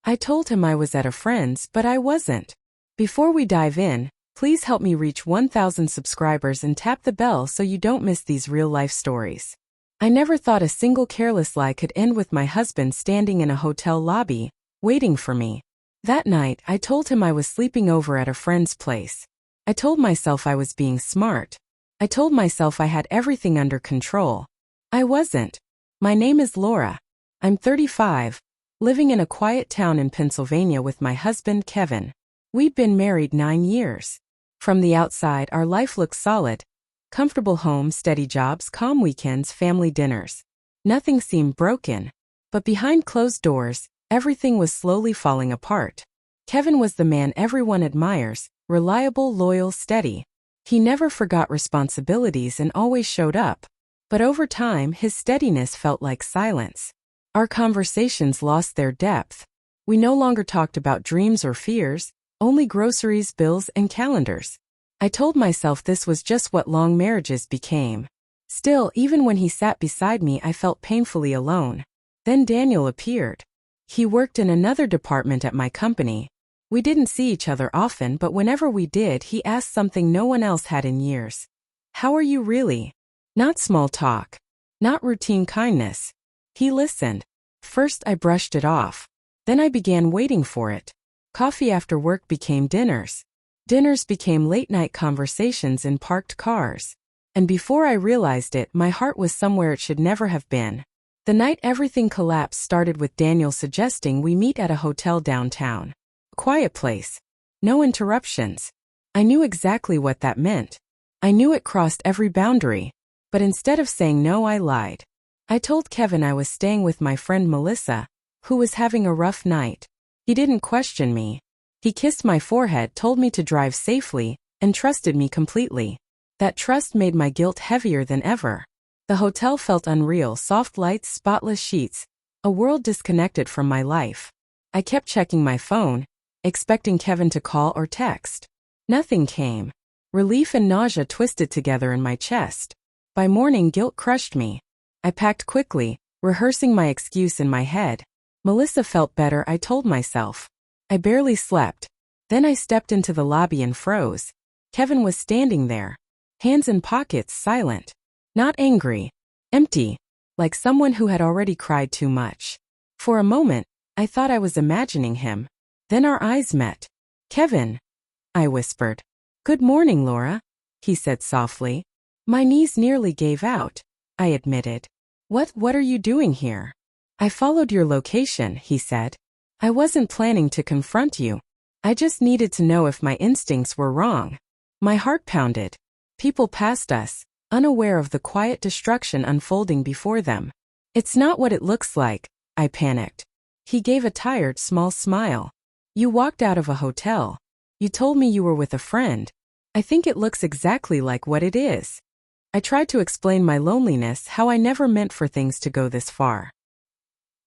I told him I was at a friend's, but I wasn't. Before we dive in, please help me reach 1,000 subscribers and tap the bell so you don't miss these real-life stories. I never thought a single careless lie could end with my husband standing in a hotel lobby, waiting for me. That night, I told him I was sleeping over at a friend's place. I told myself I was being smart. I told myself I had everything under control. I wasn't. My name is Laura. I'm 35, living in a quiet town in Pennsylvania with my husband, Kevin. We'd been married 9 years. From the outside, our life looked solid. Comfortable home, steady jobs, calm weekends, family dinners. Nothing seemed broken. But behind closed doors, everything was slowly falling apart. Kevin was the man everyone admires, reliable, loyal, steady. He never forgot responsibilities and always showed up. But over time, his steadiness felt like silence. Our conversations lost their depth. We no longer talked about dreams or fears, only groceries, bills, and calendars. I told myself this was just what long marriages became. Still, even when he sat beside me, I felt painfully alone. Then Daniel appeared. He worked in another department at my company. We didn't see each other often, but whenever we did, he asked something no one else had in years. How are you really? Not small talk. Not routine kindness. He listened. First I brushed it off. Then I began waiting for it. Coffee after work became dinners. Dinners became late-night conversations in parked cars. And before I realized it, my heart was somewhere it should never have been. The night everything collapsed started with Daniel suggesting we meet at a hotel downtown. A quiet place. No interruptions. I knew exactly what that meant. I knew it crossed every boundary. But instead of saying no, I lied. I told Kevin I was staying with my friend Melissa, who was having a rough night. He didn't question me. He kissed my forehead, told me to drive safely, and trusted me completely. That trust made my guilt heavier than ever. The hotel felt unreal, soft lights, spotless sheets, a world disconnected from my life. I kept checking my phone, expecting Kevin to call or text. Nothing came. Relief and nausea twisted together in my chest. By morning, guilt crushed me. I packed quickly, rehearsing my excuse in my head. Melissa felt better, I told myself. I barely slept. Then I stepped into the lobby and froze. Kevin was standing there, hands in pockets, silent. Not angry. Empty. Like someone who had already cried too much. For a moment, I thought I was imagining him. Then our eyes met. Kevin, I whispered. Good morning, Laura, he said softly. My knees nearly gave out, I admitted. What are you doing here? I followed your location, he said. I wasn't planning to confront you. I just needed to know if my instincts were wrong. My heart pounded. People passed us, unaware of the quiet destruction unfolding before them. It's not what it looks like, I panicked. He gave a tired, small smile. You walked out of a hotel. You told me you were with a friend. I think it looks exactly like what it is. I tried to explain my loneliness, how I never meant for things to go this far.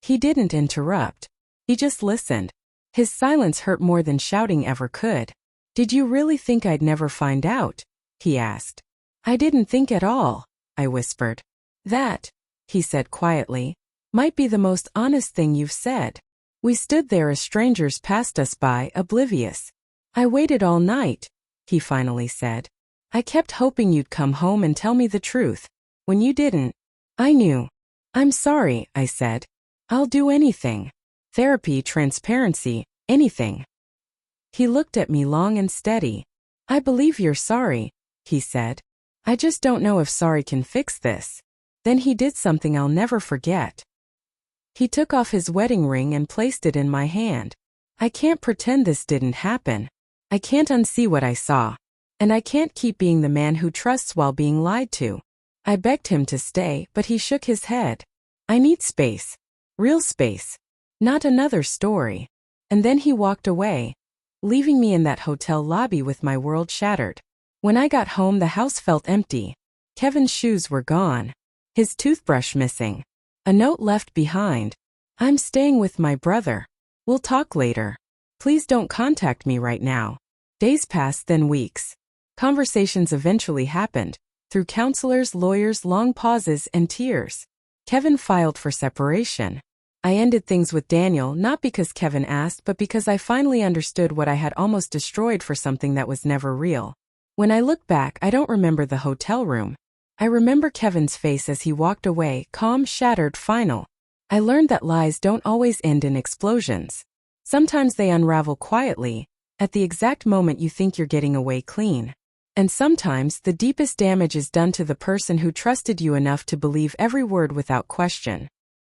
He didn't interrupt. He just listened. His silence hurt more than shouting ever could. Did you really think I'd never find out? He asked. I didn't think at all, I whispered. That, he said quietly, might be the most honest thing you've said. We stood there as strangers passed us by, oblivious. I waited all night, he finally said. I kept hoping you'd come home and tell me the truth. When you didn't, I knew. I'm sorry, I said. I'll do anything. Therapy, transparency, anything. He looked at me long and steady. I believe you're sorry, he said. I just don't know if sorry can fix this. Then he did something I'll never forget. He took off his wedding ring and placed it in my hand. I can't pretend this didn't happen. I can't unsee what I saw. And I can't keep being the man who trusts while being lied to. I begged him to stay, but he shook his head. I need space. Real space. Not another story. And then he walked away, leaving me in that hotel lobby with my world shattered. When I got home, the house felt empty. Kevin's shoes were gone. His toothbrush missing. A note left behind. I'm staying with my brother. We'll talk later. Please don't contact me right now. Days passed, then weeks. Conversations eventually happened, through counselors, lawyers, long pauses, and tears. Kevin filed for separation. I ended things with Daniel not because Kevin asked, but because I finally understood what I had almost destroyed for something that was never real. When I look back, I don't remember the hotel room. I remember Kevin's face as he walked away, calm, shattered, final. I learned that lies don't always end in explosions. Sometimes they unravel quietly, at the exact moment you think you're getting away clean. And sometimes the deepest damage is done to the person who trusted you enough to believe every word without question.